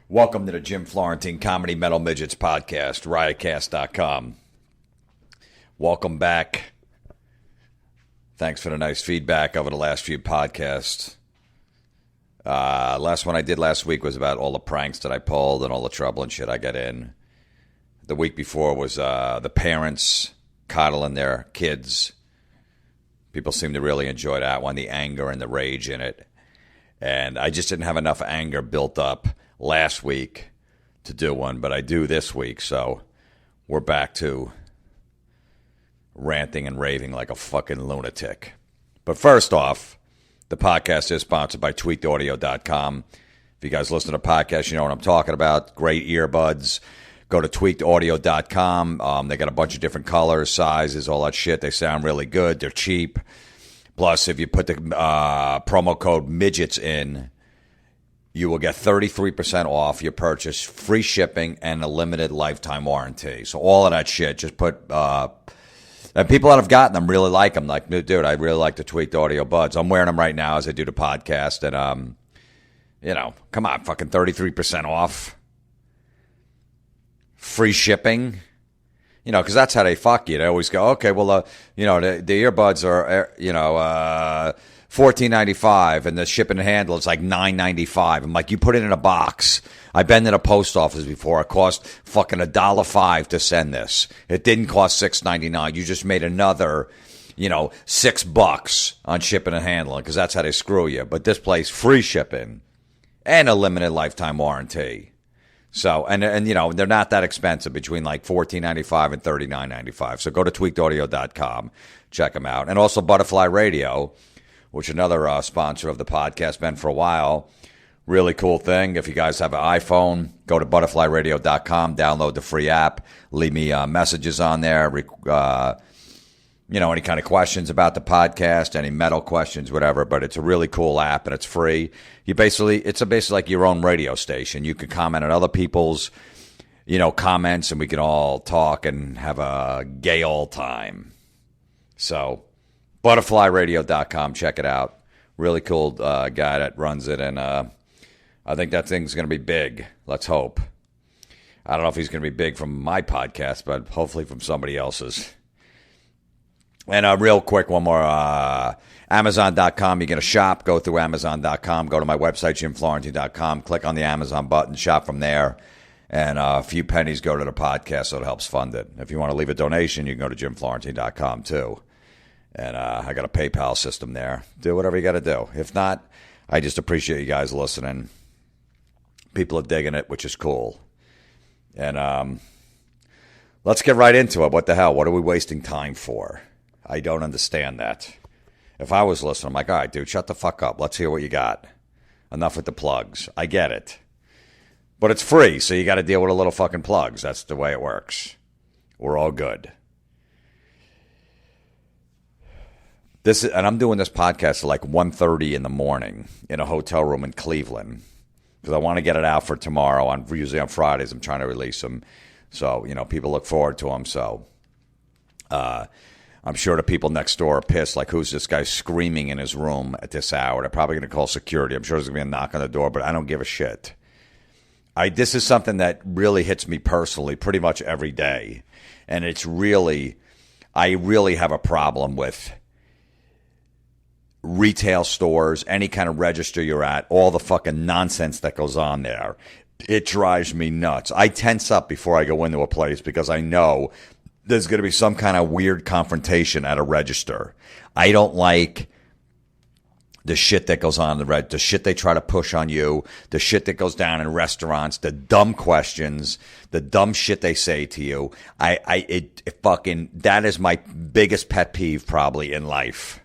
Welcome to the Jim Florentine Comedy Metal Midgets podcast, riotcast.com. Welcome back. Thanks for the nice feedback over the last few podcasts. Last one I did last week was about all the pranks that I pulled and all the trouble and shit I got in. The week before was the parents coddling their kids. People seem to really enjoy that one, the anger and the rage in it. And I just didn't have enough anger built up last week to do one, but I do this week, so we're back to ranting and raving like a fucking lunatic. But first off, the podcast is sponsored by tweakedaudio.com. If you guys listen to podcasts, you know what I'm talking about. Great earbuds. Go to tweakedaudio.com. They got a bunch of different colors, sizes, all that shit. They sound really good. They're cheap. Plus, if you put the promo code midgets in, you will get 33% off your purchase, free shipping, and a limited lifetime warranty. So all of that shit, just put... and people that have gotten them really like them. Like, dude, I really like the Tweaked Audio Buds. I'm wearing them right now as I do the podcast. And, come on, fucking 33% off. Free shipping. Because that's how they fuck you. They always go, okay, well, the earbuds are, $14.95, and the shipping and handle is like $9.95. I'm like, you put it in a box. I've been to the post office before. It cost fucking $1.05 to send this. It didn't cost $6.99. You just made another, $6 on shipping and handling, because that's how they screw you. But this place, free shipping and a limited lifetime warranty. So, and they're not that expensive, between like $14.95 and $39.95. So go to tweakedaudio.com, check them out. And also Butterfly Radio, which another sponsor of the podcast, been for a while. Really cool thing. If you guys have an iPhone, go to butterflyradio.com, download the free app, leave me messages on there, any kind of questions about the podcast, any metal questions, whatever. But it's a really cool app, and it's free. It's basically like your own radio station. You can comment on other people's, comments, and we can all talk and have a gay old time. So, butterflyradio.com, check it out. Really cool guy that runs it, and I think that thing's going to be big. Let's hope. I don't know if he's going to be big from my podcast, but hopefully from somebody else's. And real quick, one more. Amazon.com, you get a shop, go through Amazon.com, go to my website, jimflorentine.com, click on the Amazon button, shop from there, and a few pennies go to the podcast, so it helps fund it. If you want to leave a donation, you can go to jimflorentine.com too. And I got a PayPal system there. Do whatever you got to do. If not, I just appreciate you guys listening. People are digging it, which is cool. And let's get right into it. What the hell? What are we wasting time for? I don't understand that. If I was listening, I'm like, all right, dude, shut the fuck up. Let's hear what you got. Enough with the plugs. I get it. But it's free, so you got to deal with a little fucking plugs. That's the way it works. We're all good. And I'm doing this podcast at like 1:30 in the morning in a hotel room in Cleveland, because I want to get it out for tomorrow. Usually on Fridays, I'm trying to release them. So, people look forward to them. So, I'm sure the people next door are pissed. Like, who's this guy screaming in his room at this hour? They're probably going to call security. I'm sure there's going to be a knock on the door, but I don't give a shit. This is something that really hits me personally pretty much every day. And I really have a problem with retail stores, any kind of register you're at, all the fucking nonsense that goes on there. It drives me nuts. I tense up before I go into a place, because I know there's going to be some kind of weird confrontation at a register. I don't like the shit that goes on the shit they try to push on you, the shit that goes down in restaurants, the dumb questions, the dumb shit they say to you. That is my biggest pet peeve probably in life.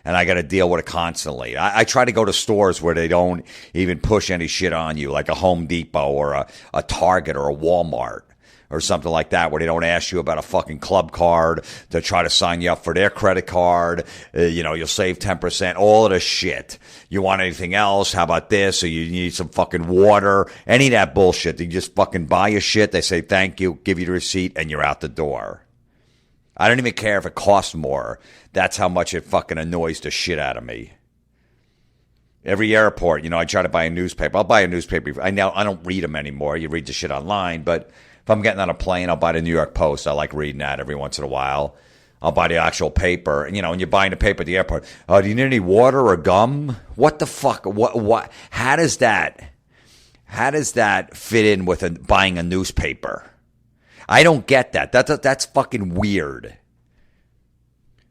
And I got to deal with it constantly. I try to go to stores where they don't even push any shit on you, like a Home Depot or a Target or a Walmart or something like that, where they don't ask you about a fucking club card to try to sign you up for their credit card. You'll save 10%, all of the shit. You want anything else? How about this? Or you need some fucking water? Any of that bullshit. They just fucking buy your shit. They say thank you, give you the receipt, and you're out the door. I don't even care if it costs more. That's how much it fucking annoys the shit out of me. Every airport, I try to buy a newspaper. I'll buy a newspaper. I don't read them anymore. You read the shit online. But if I'm getting on a plane, I'll buy the New York Post. I like reading that every once in a while. I'll buy the actual paper. And you're buying the paper at the airport. Do you need any water or gum? What the fuck? What? How does that fit in with buying a newspaper? I don't get that. That's fucking weird.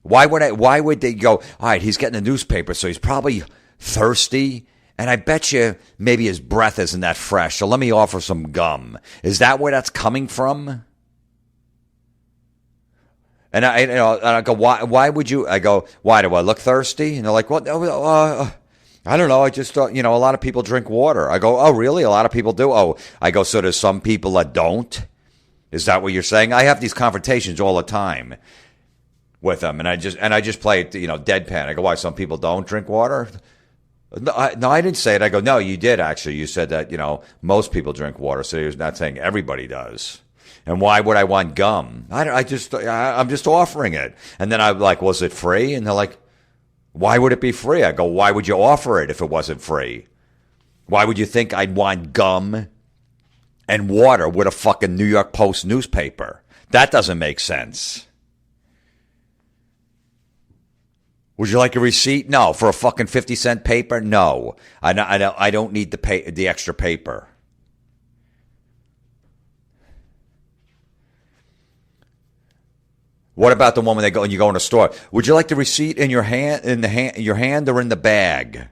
Why would they go, all right, he's getting a newspaper, so he's probably thirsty, and I bet you maybe his breath isn't that fresh, so let me offer some gum. Is that where that's coming from? And I go, why would you? I go, why do I look thirsty? And they're like, what? I don't know. I just thought, a lot of people drink water. I go, oh, really? A lot of people do? Oh, I go, so there's some people that don't? Is that what you're saying? I have these confrontations all the time with them, and I just play it, deadpan. I go, why, some people don't drink water? No, I didn't say it. I go, no, you did actually. You said that, most people drink water, so you're not saying everybody does. And why would I want gum? I'm just offering it. And then I'm like, was it free? And they're like, why would it be free? I go, why would you offer it if it wasn't free? Why would you think I'd want gum and water with a fucking New York Post newspaper? That doesn't make sense. Would you like a receipt? No. For a fucking 50-cent paper? No. I don't need the extra paper. What about the one when you go in a store? Would you like the receipt in your hand, your hand, or in the bag?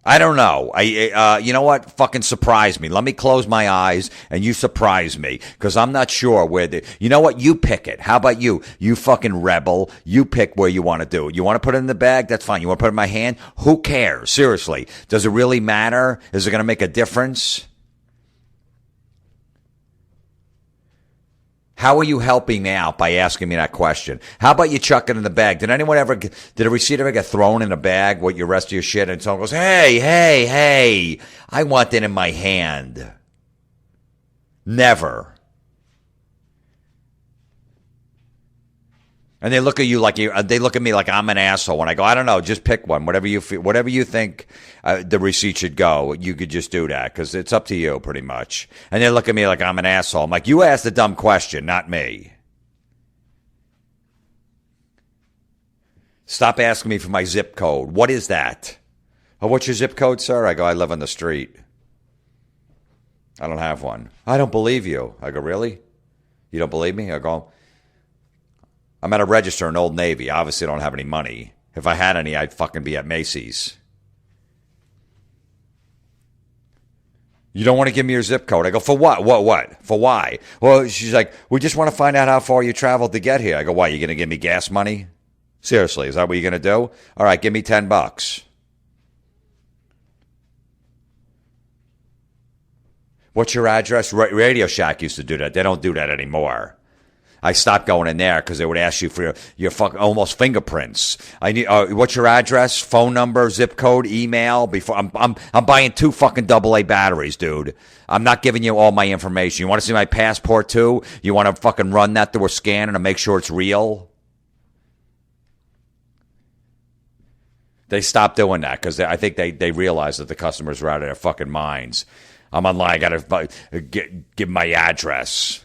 I don't know. You know what? Fucking surprise me. Let me close my eyes and you surprise me, because I'm not sure where you know what? You pick it. How about you? You fucking rebel. You pick where you want to do it. You want to put it in the bag? That's fine. You want to put it in my hand? Who cares? Seriously. Does it really matter? Is it going to make a difference? How are you helping me out by asking me that question? How about you chuck it in the bag? Did a receipt ever get thrown in a bag with your rest of your shit, and someone goes, hey, I want it in my hand? Never. And they look at you they look at me like I'm an asshole. And I go, I don't know, just pick one. Whatever you think the receipt should go, you could just do that, because it's up to you pretty much. And they look at me like I'm an asshole. I'm like, you asked a dumb question, not me. Stop asking me for my zip code. What is that? Oh, what's your zip code, sir? I go, I live on the street. I don't have one. I don't believe you. I go, really? You don't believe me? I go, I'm at a register in Old Navy. Obviously, I don't have any money. If I had any, I'd fucking be at Macy's. You don't want to give me your zip code? I go, for what? What? For why? Well, she's like, we just want to find out how far you traveled to get here. I go, why? You going to give me gas money? Seriously, is that what you're going to do? All right, give me $10. What's your address? Radio Shack used to do that. They don't do that anymore. I stopped going in there because they would ask you for your fucking almost fingerprints. I need what's your address, phone number, zip code, email. Before I'm buying 2 fucking AA batteries, dude. I'm not giving you all my information. You want to see my passport too? You want to fucking run that through a scanner to make sure it's real? They stopped doing that because I think they realized that the customers were out of their fucking minds. I'm online. I got to give my address.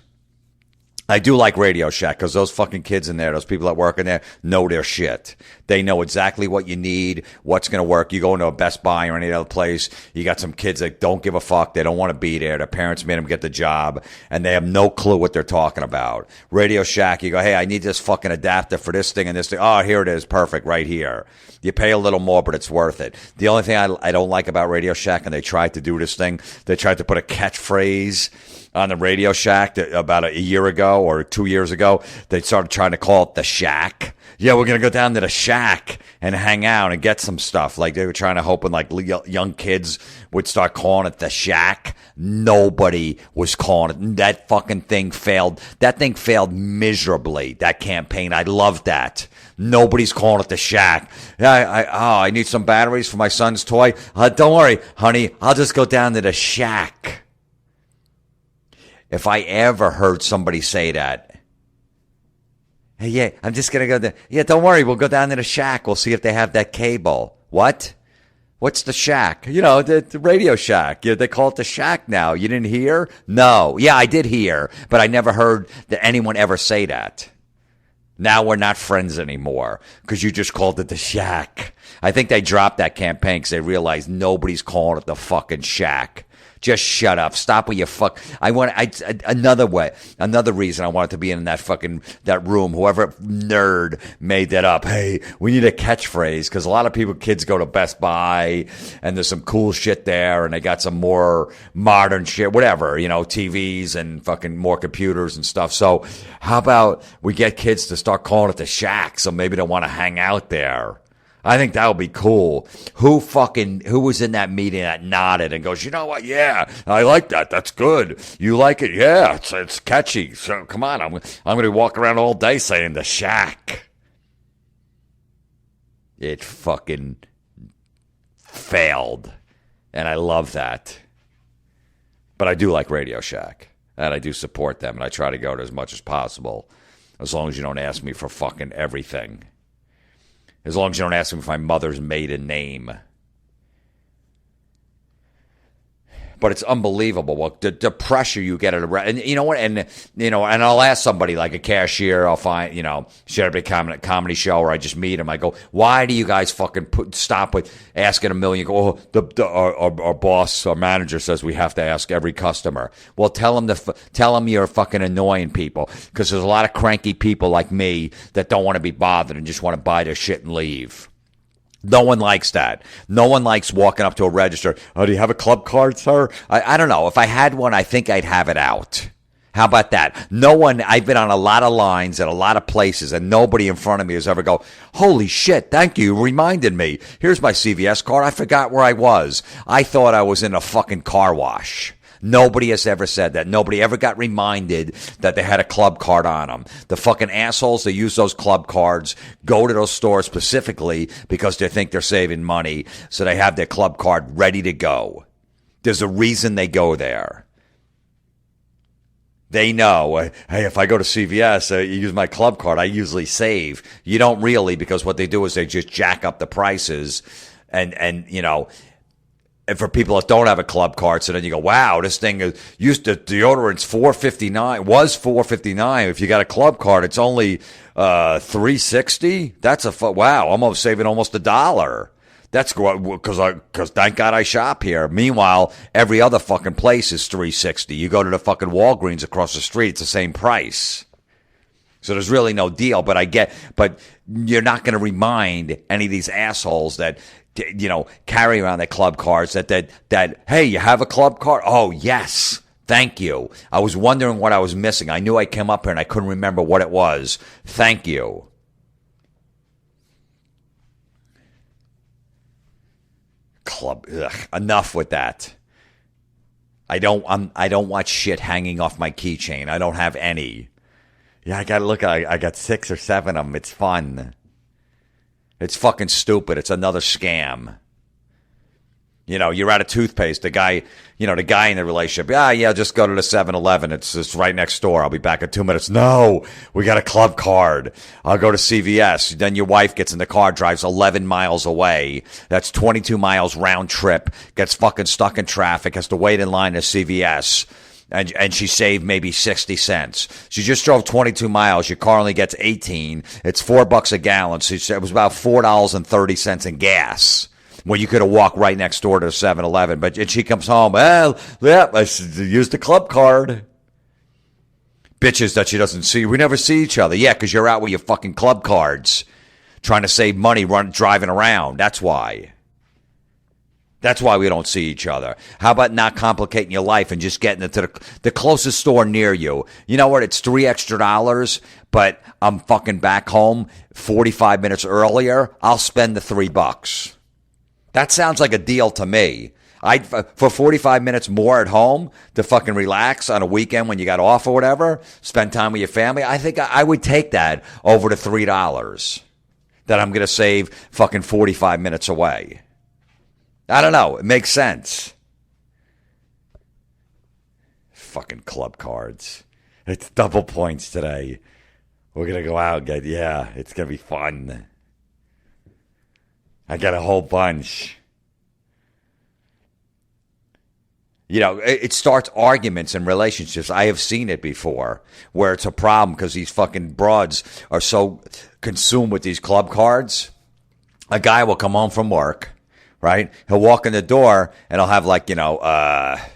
I do like Radio Shack because those fucking kids in there, those people that work in there, know their shit. They know exactly what you need, what's going to work. You go into a Best Buy or any other place, you got some kids that don't give a fuck. They don't want to be there. Their parents made them get the job, and they have no clue what they're talking about. Radio Shack, you go, hey, I need this fucking adapter for this thing and this thing. Oh, here it is. Perfect. Right here. You pay a little more, but it's worth it. The only thing I don't like about Radio Shack, and they tried to do this thing, they tried to put a catchphrase on the Radio Shack about a year ago or 2 years ago. They started trying to call it the Shack. Yeah, we're going to go down to the Shack and hang out and get some stuff. Like they were trying to hoping like young kids would start calling it the Shack. Nobody was calling it. That fucking thing failed. That thing failed miserably, that campaign. I loved that. Nobody's calling it the Shack. I need some batteries for my son's toy. Don't worry, honey. I'll just go down to the Shack. If I ever heard somebody say that, hey, yeah, I'm just going to go there. Yeah, don't worry. We'll go down to the Shack. We'll see if they have that cable. What? What's the Shack? You know, the Radio Shack. They call it the Shack now. You didn't hear? No. Yeah, I did hear, but I never heard that anyone ever say that. Now we're not friends anymore because you just called it the Shack. I think they dropped that campaign because they realized nobody's calling it the fucking Shack. Just shut up. Stop with your fuck. Another reason I wanted to be in that room. Whoever nerd made that up. Hey, we need a catchphrase because a lot of kids go to Best Buy and there's some cool shit there and they got some more modern shit, whatever, TVs and fucking more computers and stuff. So how about we get kids to start calling it the Shack so maybe they want to hang out there. I think that would be cool. Who was in that meeting that nodded and goes, you know what? Yeah, I like that. That's good. You like it? Yeah, it's catchy. So come on, I'm going to walk around all day saying the Shack. It fucking failed. And I love that. But I do like Radio Shack. And I do support them. And I try to go to as much as possible. As long as you don't ask me for fucking everything. As long as you don't ask me for my mother's maiden name. But it's unbelievable. Well, the pressure you get at a and you know what? And I'll ask somebody like a cashier. I'll find share a big comedy show, or I just meet him. I go, why do you guys fucking stop with asking a million? Go, our boss, our manager says we have to ask every customer. Well, tell them you're fucking annoying people because there's a lot of cranky people like me that don't want to be bothered and just want to buy their shit and leave. No one likes that. No one likes walking up to a register. Oh, do you have a club card, sir? I don't know. If I had one, I think I'd have it out. How about that? I've been on a lot of lines at a lot of places, and nobody in front of me has ever go, holy shit, thank you, reminded me. Here's my CVS card. I forgot where I was. I thought I was in a fucking car wash. Nobody has ever said that. Nobody ever got reminded that they had a club card on them. The fucking assholes that use those club cards go to those stores specifically because they think they're saving money, so they have their club card ready to go. There's a reason they go there. They know, hey, if I go to CVS, use my club card, I usually save. You don't really, because what they do is they just jack up the prices and for people that don't have a club card, so then you go, wow, this thing is used to deodorant's $4.59, was $4.59. If you got a club card, it's only $3.60. That's wow, I'm saving almost $1. That's because thank God I shop here. Meanwhile, every other fucking place is $3.60. You go to the fucking Walgreens across the street, it's the same price. So there's really no deal. But you're not going to remind any of these assholes that carry around their club cards that, hey, you have a club card? Oh, yes. Thank you. I was wondering what I was missing. I knew I came up here and I couldn't remember what it was. Thank you. Enough with that. I don't want shit hanging off my keychain. I don't have any. Yeah, I got 6 or 7 of them. It's fun. It's fucking stupid. It's another scam. You're out of toothpaste. The guy in the relationship, just go to the 7-Eleven. It's just right next door. I'll be back in 2 minutes. No, we got a club card. I'll go to CVS. Then your wife gets in the car, drives 11 miles away. That's 22 miles round trip. Gets fucking stuck in traffic. Has to wait in line at CVS. And she saved maybe 60 cents. She just drove 22 miles. Your car only gets 18. It's $4 a gallon. So it was about $4.30 in gas. Well, you could have walked right next door to 7-Eleven. And she comes home. Well, yeah, I used the club card. Bitches that she doesn't see. We never see each other. Yeah, because you're out with your fucking club cards. Trying to save money driving around. That's why. That's why we don't see each other. How about not complicating your life and just getting into the closest store near you? You know what? It's $3 extra, but I'm fucking back home 45 minutes earlier. I'll spend the $3. That sounds like a deal to me. For 45 minutes more at home to fucking relax on a weekend when you got off or whatever, spend time with your family. I think I would take that over the $3 that I'm going to save fucking 45 minutes away. I don't know. It makes sense. Fucking club cards. It's double points today. We're going to go out and it's going to be fun. I got a whole bunch. It starts arguments in relationships. I have seen it before where it's a problem because these fucking broads are so consumed with these club cards. A guy will come home from work, right? He'll walk in the door and he'll have like, that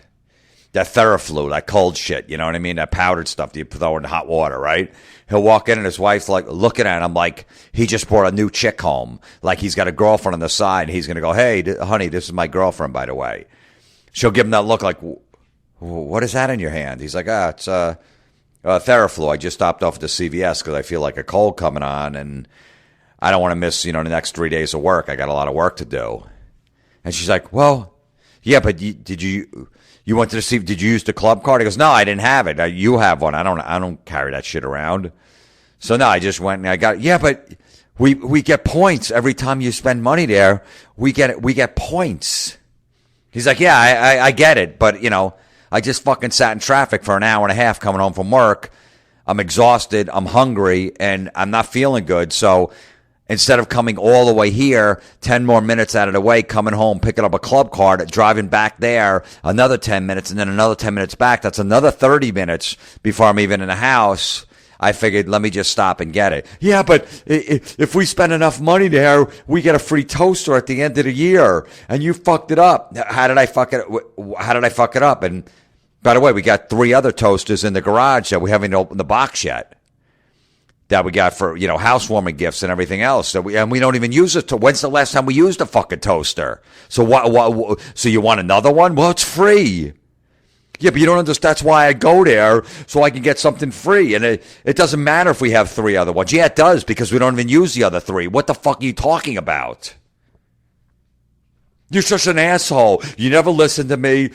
Theraflu, that cold shit, you know what I mean? That powdered stuff that you throw in hot water, right? He'll walk in and his wife's like looking at him like he just brought a new chick home. Like he's got a girlfriend on the side. And he's going to go, hey, honey, this is my girlfriend, by the way. She'll give him that look like, what is that in your hand? He's like, it's Theraflu. I just stopped off at the CVS because I feel like a cold coming on and I don't want to miss, the next 3 days of work. I got a lot of work to do. And she's like, well, yeah, but did you went to the CVS, did you use the club card? He goes, no, I didn't have it. You have one. I don't carry that shit around. So no, I just went and I got it. Yeah, but we get points every time you spend money there. We get points. He's like, yeah, I get it, but, I just fucking sat in traffic for an hour and a half coming home from work. I'm exhausted, I'm hungry, and I'm not feeling good. So instead of coming all the way here, 10 more minutes out of the way, coming home, picking up a club card, driving back there, another 10 minutes, and then another 10 minutes back, that's another 30 minutes before I'm even in the house. I figured, let me just stop and get it. Yeah, but if we spend enough money there, we get a free toaster at the end of the year. And you fucked it up. How did I fuck it up? And by the way, we got 3 other toasters in the garage that we haven't opened the box yet. That we got for, housewarming gifts and everything else. So we don't even use it. When's the last time we used a fucking toaster? So so you want another one? Well, it's free. Yeah, but you don't understand. That's why I go there, so I can get something free. And it doesn't matter if we have 3 other ones. Yeah, it does, because we don't even use the other 3. What the fuck are you talking about? You're such an asshole. You never listen to me.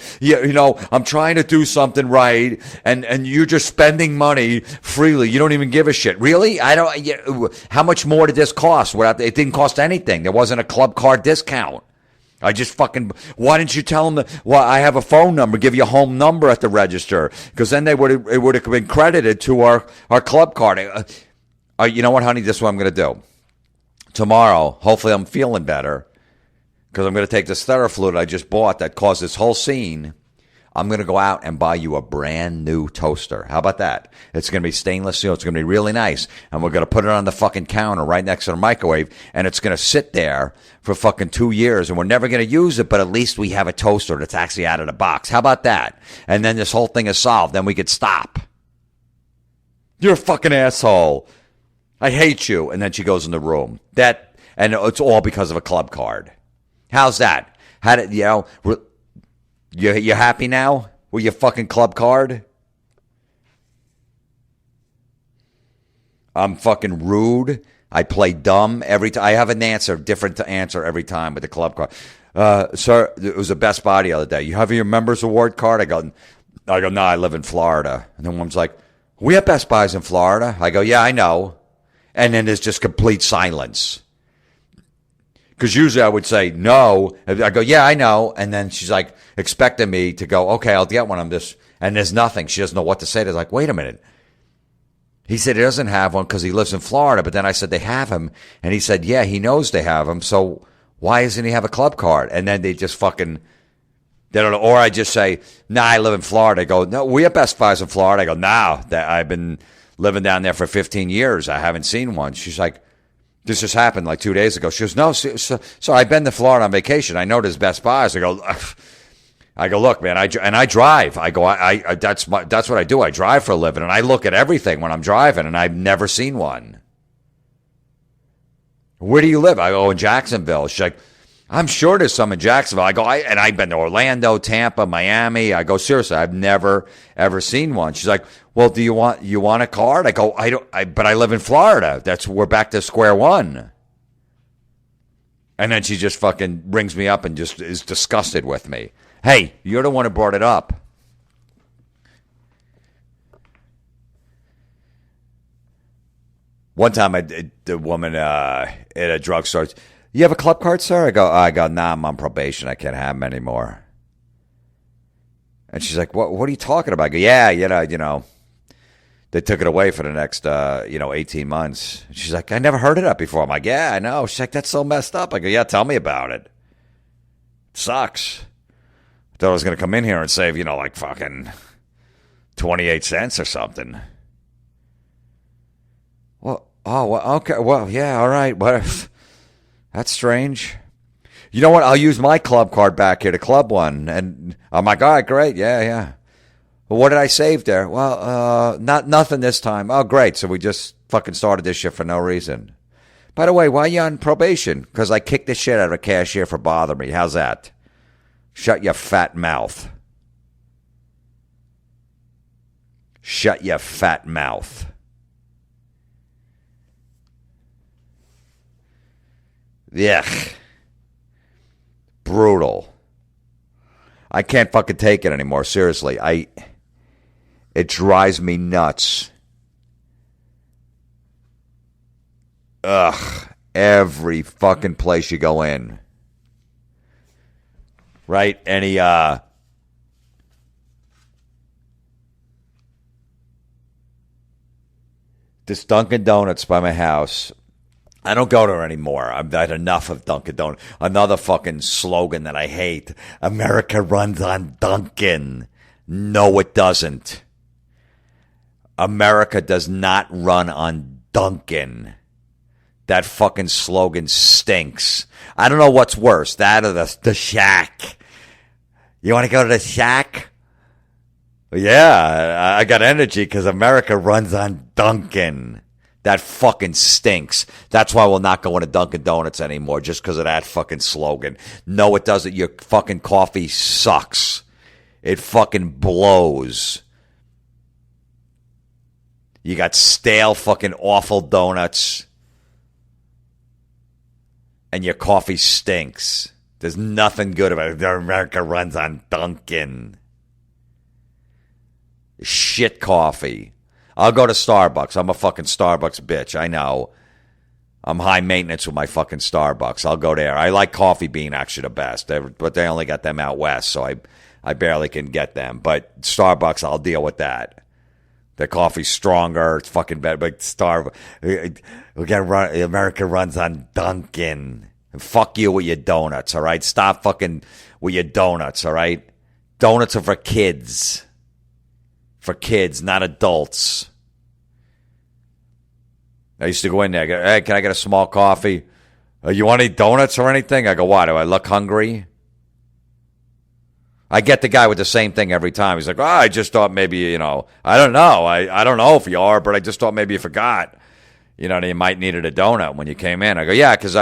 I'm trying to do something right, and you're just spending money freely. You don't even give a shit. Really? How much more did this cost? It didn't cost anything. There wasn't a club card discount. I just why didn't you tell them I have a phone number, give you a home number at the register? Because then it would have been credited to our club card. You know what, honey? This is what I'm going to do. Tomorrow, hopefully I'm feeling better, because I'm going to take this Theraflu that I just bought that caused this whole scene. I'm going to go out and buy you a brand new toaster. How about that? It's going to be stainless steel. It's going to be really nice. And we're going to put it on the fucking counter right next to the microwave. And it's going to sit there for fucking 2 years. And we're never going to use it, but at least we have a toaster that's actually out of the box. How about that? And then this whole thing is solved. Then we could stop. You're a fucking asshole. I hate you. And then she goes in the room. And it's all because of a club card. How's that? You happy now with your fucking club card? I'm fucking rude. I play dumb every time. I have an answer, different answer every time with the club card. Sir, it was a Best Buy the other day. You have your members award card? I go, no, I live in Florida. And then one's like, we have Best Buys in Florida. I go, yeah, I know. And then there's just complete silence. Because usually I would say no. I go, yeah, I know. And then she's like expecting me to go, okay, I'll get one of this. And there's nothing. She doesn't know what to say. They're like, wait a minute. He said he doesn't have one because he lives in Florida. But then I said they have him. And he said, yeah, he knows they have him. So why doesn't he have a club card? And then they just fucking, they don't know. Or I just say, nah, I live in Florida. I go, no, we have Best Buys in Florida. I go, no, I've been living down there for 15 years. I haven't seen one. She's like, this just happened like 2 days ago. She goes, no, so I've been to Florida on vacation. I know there's Best Buys. I go, look, man, I drive. I go, that's what I do. I drive for a living, and I look at everything when I'm driving, and I've never seen one. Where do you live? I go, in Jacksonville. She's like, I'm sure there's some in Jacksonville. I go, and I've been to Orlando, Tampa, Miami. I go, seriously, I've never, ever seen one. She's like, well, do you want a card? I go, but I live in Florida. We're back to square one. And then she just fucking rings me up and just is disgusted with me. Hey, you're the one who brought it up. One time, the woman at a drugstore, you have a club card, sir? I go, nah, I'm on probation. I can't have them anymore. And she's like, what are you talking about? I go, yeah, you know, they took it away for the next, 18 months. And she's like, I never heard of that before. I'm like, yeah, I know. She's like, that's so messed up. I go, yeah, tell me about it. It sucks. What Thought I was going to come in here and save, like fucking 28 cents or something. Well, okay. Well, yeah, all right. What if that's strange? You know what? I'll use my club card back here, the club one. And I'm like, all right, great. Yeah. Well, what did I save there? Well, nothing this time. Oh, great. So we just fucking started this shit for no reason. By the way, why are you on probation? Because I kicked the shit out of a cashier for bothering me. How's that? Shut your fat mouth. Shut your fat mouth. Yuck. Brutal. I can't fucking take it anymore. Seriously. It drives me nuts. Ugh. Every fucking place you go in. Right? This Dunkin Donuts by my house. I don't go there anymore. I've had enough of Dunkin Donuts. Another fucking slogan that I hate. America runs on Dunkin. No, it doesn't. America does not run on Dunkin. That fucking slogan stinks. I don't know what's worse, that or the Shack. You want to go to the Shack? Yeah, I got energy because America runs on Dunkin. That fucking stinks. That's why we'll not go into Dunkin' Donuts anymore, just because of that fucking slogan. No, it doesn't. Your fucking coffee sucks. It fucking blows. You got stale fucking awful donuts. And your coffee stinks. There's nothing good about it. America runs on Dunkin'. Shit coffee. I'll go to Starbucks. I'm a fucking Starbucks bitch. I know. I'm high maintenance with my fucking Starbucks. I'll go there. I like Coffee Bean actually the best. But they only got them out west, so I barely can get them. But Starbucks, I'll deal with that. The coffee's stronger. It's fucking better. But America runs on Dunkin'. And fuck you with your donuts, all right? Stop fucking with your donuts, all right? Donuts are for kids. For kids, not adults. I used to go in there. Go, hey, can I get a small coffee? You want any donuts or anything? I go, why? Do I look hungry? I get the guy with the same thing every time. He's like, oh, I just thought maybe, I don't know. I don't know if you are, but I just thought maybe you forgot. That you might needed a donut when you came in. I go, yeah, because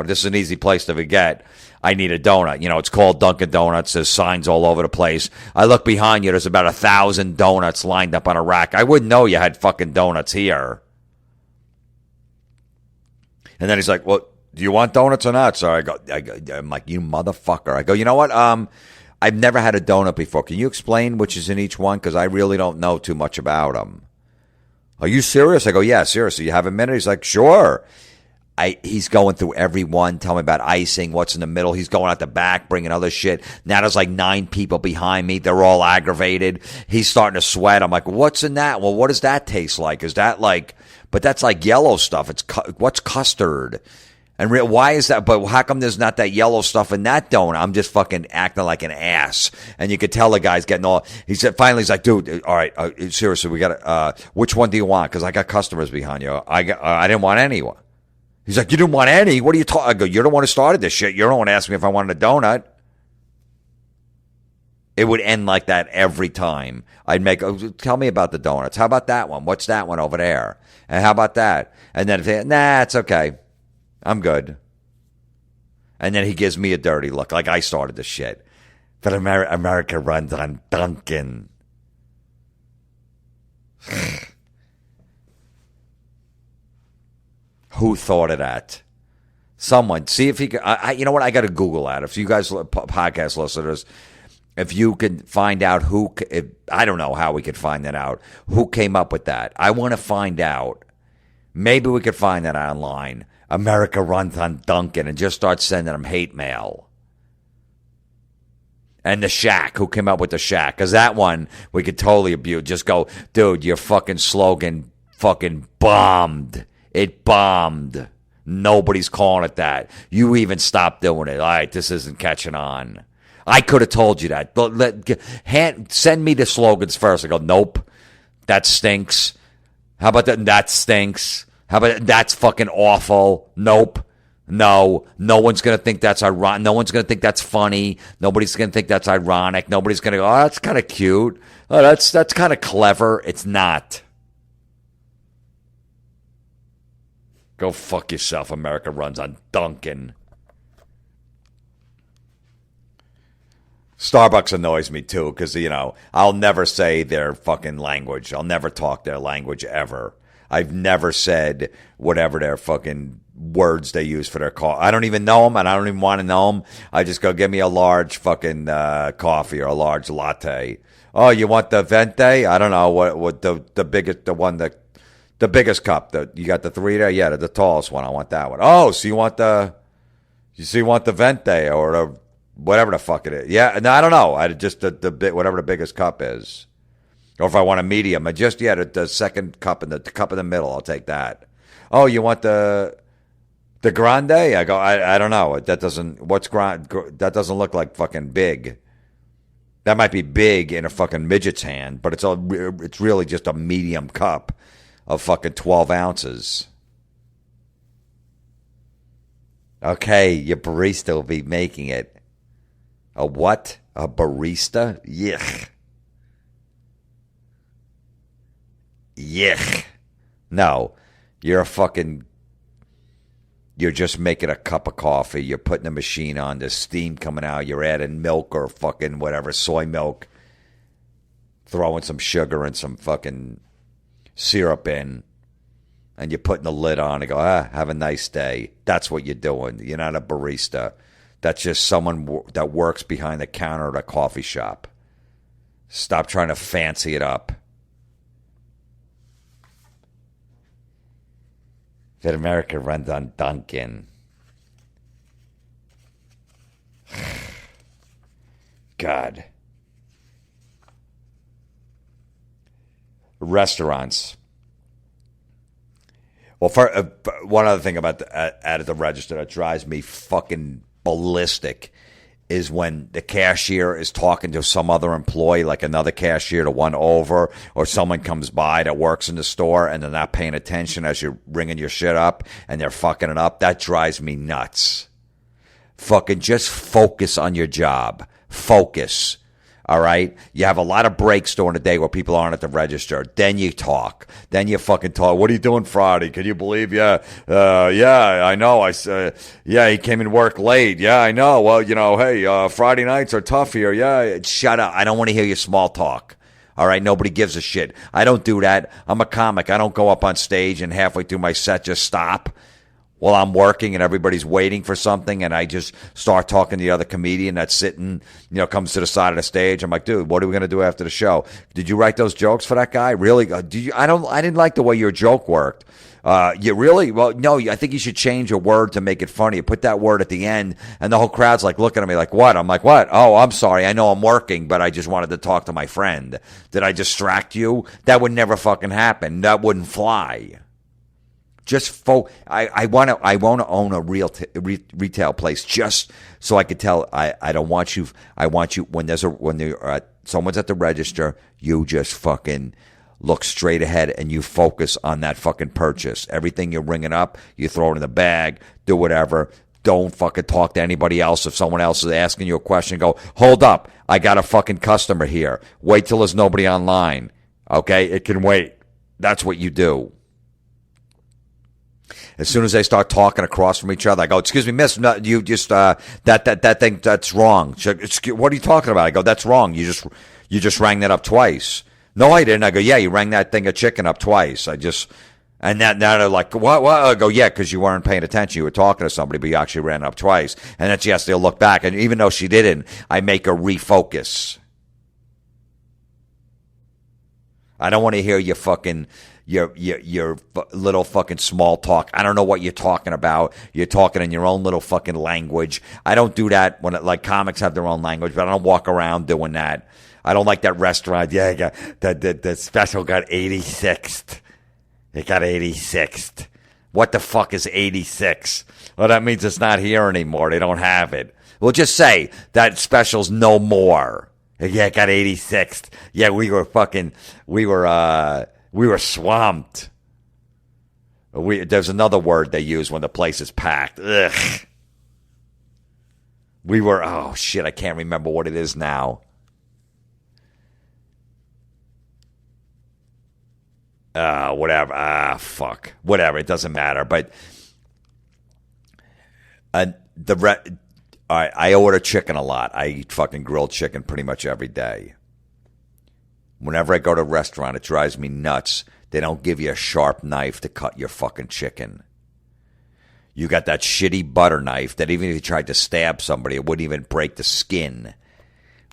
this is an easy place to forget. I need a donut. It's called Dunkin' Donuts. There's signs all over the place. I look behind you. There's about 1,000 donuts lined up on a rack. I wouldn't know you had fucking donuts here. And then he's like, well, do you want donuts or not? So I'm like, you motherfucker. I go, you know what? I've never had a donut before. Can you explain which is in each one? Because I really don't know too much about them. Are you serious? I go, yeah, seriously. You have a minute? He's like, sure. He's going through every one, tell me about icing, what's in the middle. He's going out the back, bringing other shit. Now there's like 9 people behind me. They're all aggravated. He's starting to sweat. I'm like, what's in that? Well, what does that taste like? Is that like, but that's like yellow stuff. What's custard? And why is that? But how come there's not that yellow stuff in that donut? I'm just fucking acting like an ass. And you could tell the guy's getting all, finally he's like, dude, all right, seriously, we got to, which one do you want? Because I got customers behind you. I didn't want anyone. He's like, you didn't want any? What are you talking? I go, you're the one who started this shit. You're the one to ask me if I wanted a donut. It would end like that every time. I'd make, tell me about the donuts. How about that one? What's that one over there? And how about that? And then if they, nah, it's okay. I'm good. And then he gives me a dirty look, like I started the shit. But America runs on Dunkin'. Who thought of that? Someone. See if he could. You know what? I got to Google that. If you guys, podcast listeners, if you can find out I don't know how we could find that out. Who came up with that? I want to find out. Maybe we could find that online. America runs on Dunkin' and just start sending them hate mail. And the Shack, who came up with the Shack? Because that one we could totally abuse. Just go, dude, your fucking slogan fucking bombed. It bombed. Nobody's calling it that. You even stopped doing it. All right, this isn't catching on. I could have told you that. But send me the slogans first. I go, nope, that stinks. How about that? That stinks. How about that's fucking awful? Nope. No one's going to think that's ironic. No one's going to think that's funny. Nobody's going to think that's ironic. Nobody's going to go, oh, that's kind of cute. Oh, that's kind of clever. It's not. Go fuck yourself. America runs on Duncan. Starbucks annoys me too because, I'll never say their fucking language. I'll never talk their language ever. I've never said whatever their fucking words they use for their coffee. I don't even know them, and I don't even want to know them. I just go, give me a large fucking coffee or a large latte. Oh, you want the venti? I don't know what the biggest, the one that the biggest cup. You got the 3 there? Yeah, the tallest one. I want that one. Oh, so you want the venti or the whatever the fuck it is. Yeah, no, I don't know. I just the whatever the biggest cup is. Or if I want a medium, the second cup and the cup in the middle, I'll take that. Oh, you want the grande? I go, I don't know. That doesn't that doesn't look like fucking big. That might be big in a fucking midget's hand, but it's really just a medium cup of fucking 12 ounces. Okay, your barista will be making it. A what? A barista? Yuck. Yuck. No, you're just making a cup of coffee. You're putting a machine on. There's steam coming out. You're adding milk or fucking whatever, soy milk. Throwing some sugar and some fucking syrup in. And you're putting the lid on and go, have a nice day. That's what you're doing. You're not a barista. That's just someone that works behind the counter at a coffee shop. Stop trying to fancy it up. That America runs on Duncan. God. Restaurants. Well, one other thing about at the register that drives me fucking ballistic is when the cashier is talking to some other employee, like another cashier to one over, or someone comes by that works in the store and they're not paying attention as you're ringing your shit up and they're fucking it up. That drives me nuts. Fucking just focus on your job. Focus. All right? You have a lot of breaks during the day where people aren't at the register. Then you talk. Then you fucking talk. What are you doing Friday? Can you believe? Yeah, I know. Yeah, he came in work late. Yeah, I know. Well, hey, Friday nights are tough here. Yeah, shut up. I don't want to hear your small talk. All right? Nobody gives a shit. I don't do that. I'm a comic. I don't go up on stage and halfway through my set just stop while I'm working and everybody's waiting for something, and I just start talking to the other comedian that's sitting, comes to the side of the stage. I'm like, dude, what are we going to do after the show? Did you write those jokes for that guy? Really? I didn't like the way your joke worked. You really? Well, no, I think you should change a word to make it funny. Put that word at the end, and the whole crowd's like looking at me like, what? I'm like, what? Oh, I'm sorry. I know I'm working, but I just wanted to talk to my friend. Did I distract you? That would never fucking happen. That wouldn't fly. Just I want to own a real retail place just so I could tell I don't want you. I want you when someone's at the register, you just fucking look straight ahead and you focus on that fucking purchase. Everything you're ringing up, you throw it in the bag, do whatever. Don't fucking talk to anybody else. If someone else is asking you a question, go, hold up, I got a fucking customer here. Wait till there's nobody online. Okay, it can wait. That's what you do. As soon as they start talking across from each other, I go, excuse me, miss, no, you just, that thing, that's wrong. What are you talking about? I go, that's wrong. You just rang that up twice. No, I didn't. I go, yeah, you rang that thing of chicken up twice. And now they're like, what? I go, yeah, because you weren't paying attention. You were talking to somebody, but you actually ran up twice. And then yes, they'll look back. And even though she didn't, I make her refocus. I don't want to hear your fucking... Your little fucking small talk. I don't know what you're talking about. You're talking in your own little fucking language. I don't do that when comics have their own language, but I don't walk around doing that. I don't like that restaurant. Yeah, the special got 86th. It got 86th. What the fuck is 86? Well, that means it's not here anymore. They don't have it. We'll just say that special's no more. Yeah, got 86th. Yeah, we were swamped. There's another word they use when the place is packed. Ugh. Oh shit, I can't remember what it is now. Whatever. Fuck. Whatever. It doesn't matter. But I order chicken a lot. I eat fucking grilled chicken pretty much every day. Whenever I go to a restaurant, it drives me nuts. They don't give you a sharp knife to cut your fucking chicken. You got that shitty butter knife that even if you tried to stab somebody, it wouldn't even break the skin.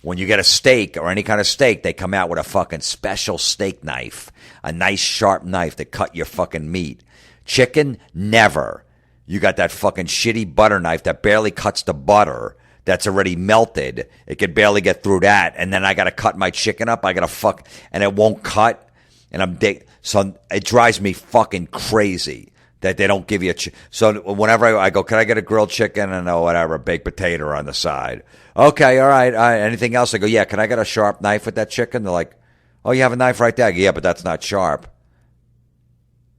When you get a steak or any kind of steak, they come out with a fucking special steak knife. A nice sharp knife to cut your fucking meat. Chicken, never. You got that fucking shitty butter knife that barely cuts the butter that's already melted. It can barely get through that. And then I got to cut my chicken up. And it won't cut. And so it drives me fucking crazy that they don't give you so whenever I go, can I get a grilled chicken and whatever, baked potato on the side? Okay, all right. Anything else? I go, yeah, can I get a sharp knife with that chicken? They're like, oh, you have a knife right there. I go, yeah, but that's not sharp.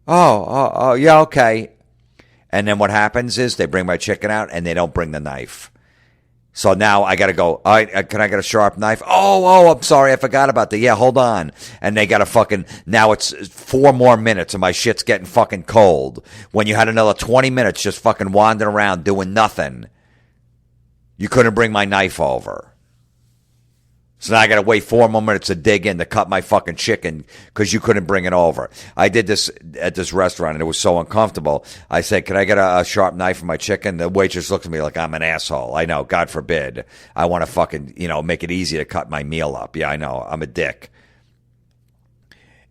Oh, yeah, okay. And then what happens is they bring my chicken out and they don't bring the knife. So now I got to go, all right, can I get a sharp knife? Oh, I'm sorry, I forgot about that. Yeah, hold on. And they got to fucking, now it's 4 more minutes and my shit's getting fucking cold. When you had another 20 minutes just fucking wandering around doing nothing, you couldn't bring my knife over. So now I got to wait 4 more minutes to dig in to cut my fucking chicken because you couldn't bring it over. I did this at this restaurant and it was so uncomfortable. I said, can I get a sharp knife for my chicken? The waitress looked at me like I'm an asshole. I know, God forbid. I want to fucking, make it easy to cut my meal up. Yeah, I know. I'm a dick.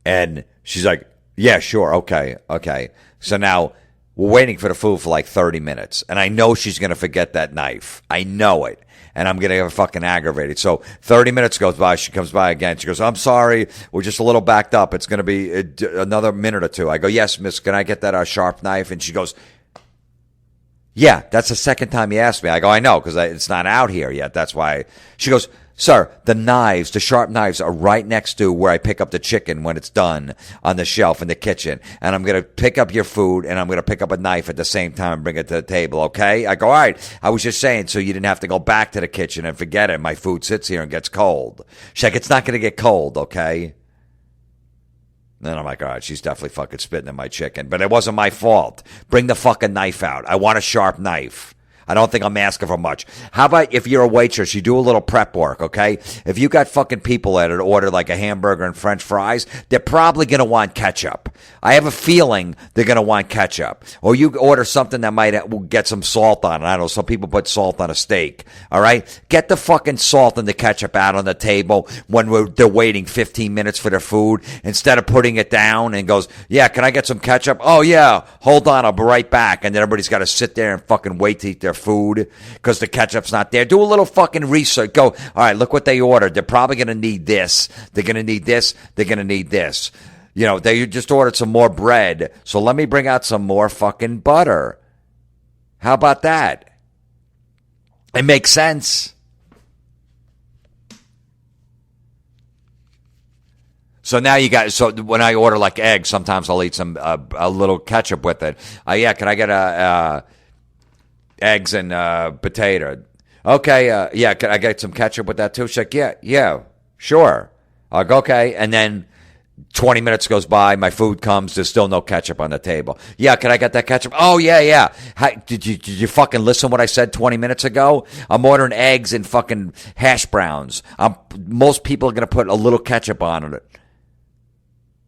And she's like, yeah, sure. Okay. So now we're waiting for the food for like 30 minutes. And I know she's going to forget that knife. I know it. And I'm going to get fucking aggravated. So 30 minutes goes by. She comes by again. She goes, I'm sorry. We're just a little backed up. It's going to be another minute or two. I go, yes, miss, can I get that sharp knife? And she goes, yeah, that's the second time you asked me. I go, I know, because it's not out here yet. That's why. She goes, sir, the sharp knives are right next to where I pick up the chicken when it's done on the shelf in the kitchen. And I'm going to pick up your food and I'm going to pick up a knife at the same time and bring it to the table, okay? I go, all right. I was just saying so you didn't have to go back to the kitchen and forget it. My food sits here and gets cold. She's like, it's not going to get cold, okay? Then I'm like, all right, she's definitely fucking spitting in my chicken. But it wasn't my fault. Bring the fucking knife out. I want a sharp knife. I don't think I'm asking for much. How about if you're a waitress, you do a little prep work, okay? If you got fucking people that order like a hamburger and french fries, they're probably going to want ketchup. I have a feeling they're going to want ketchup. Or you order something that might get some salt on it. I don't know, some people put salt on a steak, all right? Get the fucking salt and the ketchup out on the table when they're waiting 15 minutes for their food instead of putting it down and goes, yeah, can I get some ketchup? Oh, yeah, hold on, I'll be right back. And then everybody's got to sit there and fucking wait to eat their food because the ketchup's not there. Do a little fucking research. Go, all right, look what they ordered. They're probably going to need this. They're going to need this. They're going to need this. They just ordered some more bread. So let me bring out some more fucking butter. How about that? It makes sense. So now you got, so when I order like eggs, sometimes I'll eat some, a little ketchup with it. Yeah, can I get eggs and potato? Okay, yeah, can I get some ketchup with that too? She's like, yeah, sure. I go, okay. And then 20 minutes goes by, my food comes, there's still no ketchup on the table. Yeah, can I get that ketchup? Oh, yeah. Did you fucking listen what I said 20 minutes ago? I'm ordering eggs and fucking hash browns. Most people are going to put a little ketchup on it.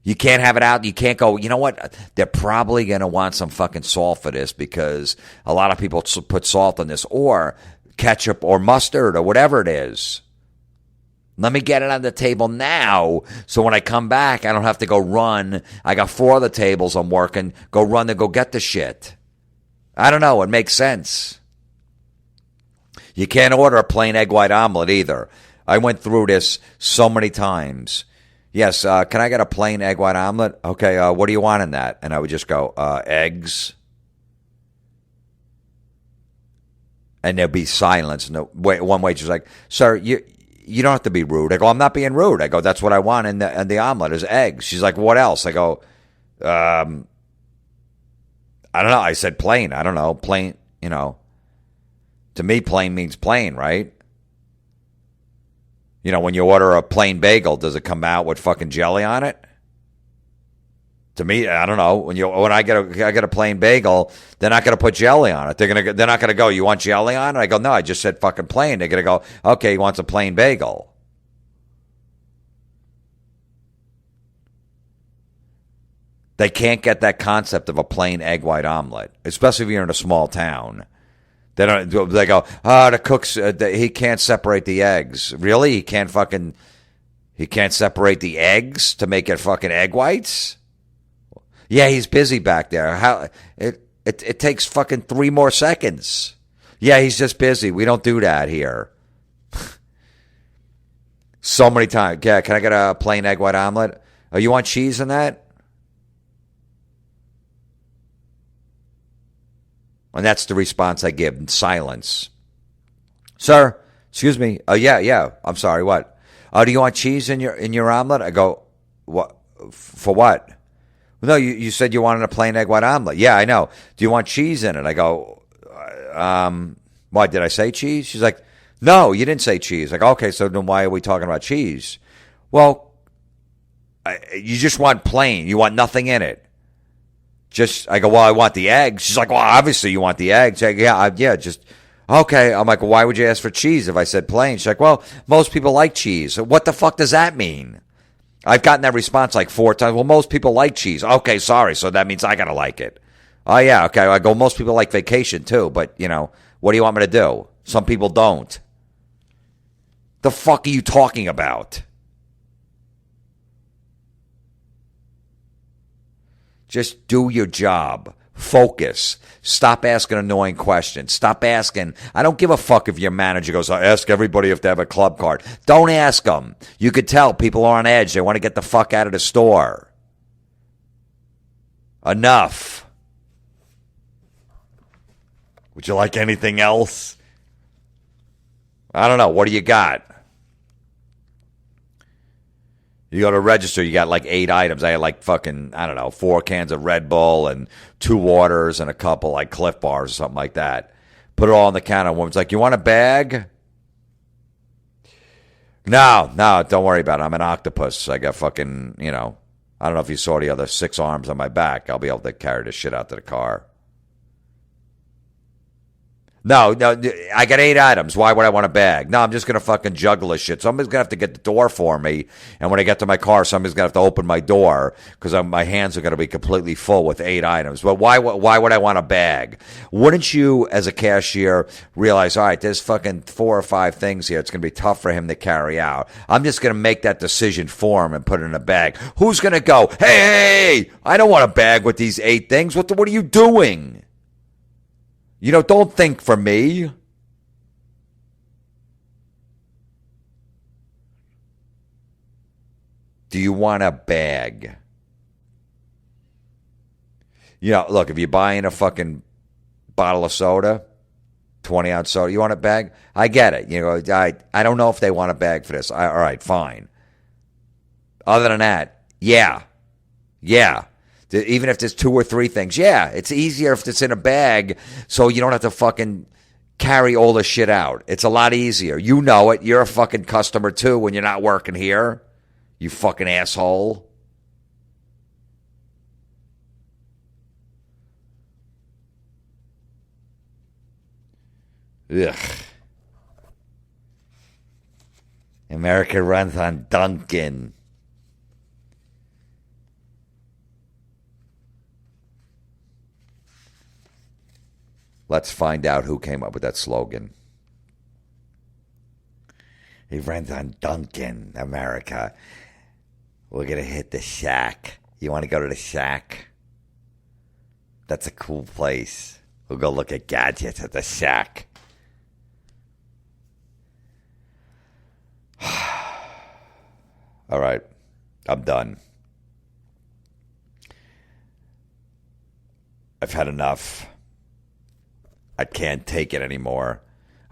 You can't have it out. You can't go, you know what? They're probably going to want some fucking salt for this because a lot of people put salt on this or ketchup or mustard or whatever it is. Let me get it on the table now so when I come back, I don't have to go run. I got 4 other tables I'm working. Go run and go get the shit. I don't know. It makes sense. You can't order a plain egg white omelet either. I went through this so many times. Yes, can I get a plain egg white omelet? Okay, what do you want in that? And I would just go, eggs. And there'll be silence. And one waitress like, sir, you don't have to be rude. I go, I'm not being rude. I go, that's what I want in the omelet is eggs. She's like, what else? I go, I don't know. I said plain. I don't know. Plain, to me, plain means plain, right? When you order a plain bagel, does it come out with fucking jelly on it? To me, I don't know. When I get a plain bagel, they're not gonna put jelly on it. They're not gonna go, you want jelly on it? I go, no, I just said fucking plain. They're gonna go, okay, he wants a plain bagel. They can't get that concept of a plain egg white omelet, especially if you're in a small town. They don't. They go, the cook's he can't separate the eggs. Really? He can't separate the eggs to make it fucking egg whites? Yeah, he's busy back there. How it takes fucking 3 more seconds. Yeah, he's just busy. We don't do that here. So many times. Yeah, can I get a plain egg white omelet? Oh, you want cheese in that? And that's the response I give in silence. Sir, excuse me. Oh, yeah. I'm sorry. What? Oh, do you want cheese in your omelet? I go, what? For what? No, you said you wanted a plain egg white omelet. Yeah, I know. Do you want cheese in it? I go, why, did I say cheese? She's like, no, you didn't say cheese. I go, okay, so then why are we talking about cheese? Well, you just want plain. You want nothing in it. I go, well, I want the eggs. She's like, well, obviously you want the eggs. I go, yeah, just, okay. I'm like, well, why would you ask for cheese if I said plain? She's like, well, most people like cheese. What the fuck does that mean? I've gotten that response like 4 times. Well, most people like cheese. Okay, sorry. So that means I got to like it. Oh, yeah, okay. I go, most people like vacation too. But, what do you want me to do? Some people don't. The fuck are you talking about? Just do your job. Focus. Stop asking annoying questions. Stop asking. I don't give a fuck if your manager goes, I ask everybody if they have a club card. Don't ask them. You could tell people are on edge. They want to get the fuck out of the store. Enough. Would you like anything else? I don't know. What do you got? You go to register, you got like 8 items. I had like fucking, I don't know, 4 cans of Red Bull and 2 waters and a couple like Cliff Bars or something like that. Put it all on the counter. Woman's like, you want a bag? No, don't worry about it. I'm an octopus. I got fucking, I don't know if you saw the other 6 arms on my back. I'll be able to carry this shit out to the car. No, I got 8 items. Why would I want a bag? No, I'm just going to fucking juggle this shit. Somebody's going to have to get the door for me. And when I get to my car, somebody's going to have to open my door because my hands are going to be completely full with 8 items. But why would I want a bag? Wouldn't you, as a cashier, realize, all right, there's fucking 4 or 5 things here. It's going to be tough for him to carry out. I'm just going to make that decision for him and put it in a bag. Who's going to go, hey, I don't want a bag with these 8 things. What are you doing? Don't think for me. Do you want a bag? Look, if you're buying a fucking bottle of soda, 20-ounce soda, you want a bag? I get it. I don't know if they want a bag for this. All right, fine. Other than that, yeah. Even if there's 2 or 3 things, yeah, it's easier if it's in a bag so you don't have to fucking carry all the shit out. It's a lot easier. You know it. You're a fucking customer too when you're not working here. You fucking asshole. Ugh. America runs on Duncan. Let's find out who came up with that slogan. He runs on Dunkin, America. We're going to hit the Shack. You want to go to the Shack? That's a cool place. We'll go look at gadgets at the Shack. All right. I'm done. I've had enough. I can't take it anymore.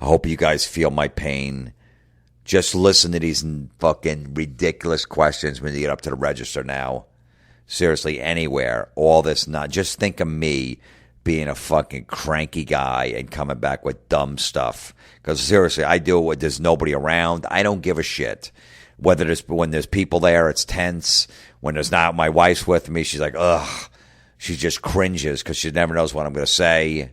I hope you guys feel my pain. Just listen to these fucking ridiculous questions when you get up to the register now. Seriously, anywhere. All this not. Just think of me being a fucking cranky guy and coming back with dumb stuff. Because seriously, I do it when there's nobody around. I don't give a shit. When there's people there, it's tense. When there's not, my wife's with me. She's like, ugh. She just cringes because she never knows what I'm going to say.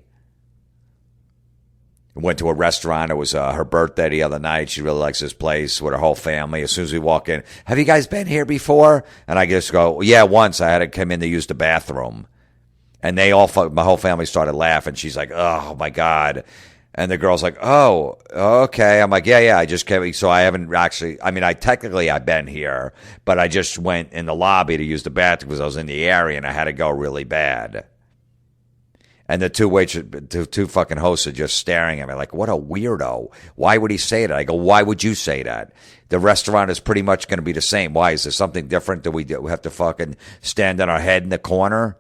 Went to a restaurant. It was her birthday the other night. She really likes this place with her whole family. As soon as we walk in, have you guys been here before? And I just go, yeah, once. I had to come in to use the bathroom. And my whole family started laughing. She's like, oh, my God. And the girl's like, oh, okay. I'm like, yeah, I just came. So I haven't actually, I've been here, but I just went in the lobby to use the bathroom because I was in the area and I had to go really bad. And the two fucking hosts are just staring at me like, what a weirdo. Why would he say that? I go, why would you say that? The restaurant is pretty much going to be the same. Why? Is there something different? Do we have to fucking stand on our head in the corner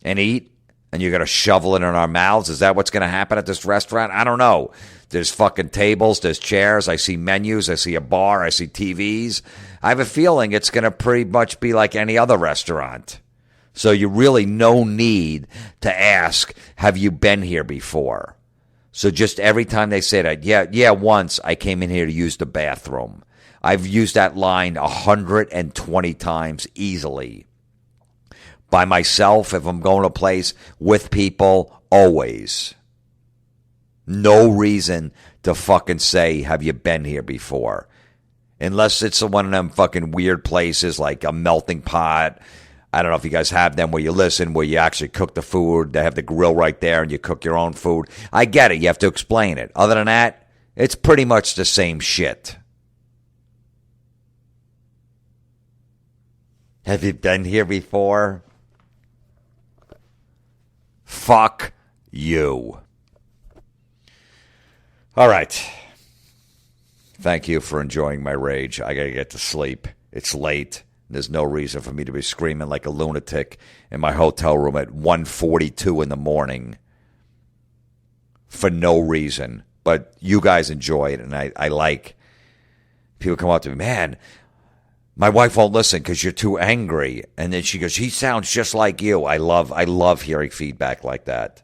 and eat? And you're going to shovel it in our mouths? Is that what's going to happen at this restaurant? I don't know. There's fucking tables. There's chairs. I see menus. I see a bar. I see TVs. I have a feeling it's going to pretty much be like any other restaurant. So you really no need to ask, have you been here before? So just every time they say that, yeah, once I came in here to use the bathroom. I've used that line 120 times easily. By myself, if I'm going to a place, with people, always. No reason to fucking say, have you been here before? Unless it's one of them fucking weird places like a melting pot. I don't know if you guys have them where you actually cook the food. They have the grill right there and you cook your own food. I get it. You have to explain it. Other than that, it's pretty much the same shit. Have you been here before? Fuck you. All right. Thank you for enjoying my rage. I got to get to sleep. It's late. There's no reason for me to be screaming like a lunatic in my hotel room at 1:42 in the morning for no reason. But you guys enjoy it, and I like people come up to me, man, my wife won't listen because you're too angry. And then she goes, he sounds just like you. I love hearing feedback like that.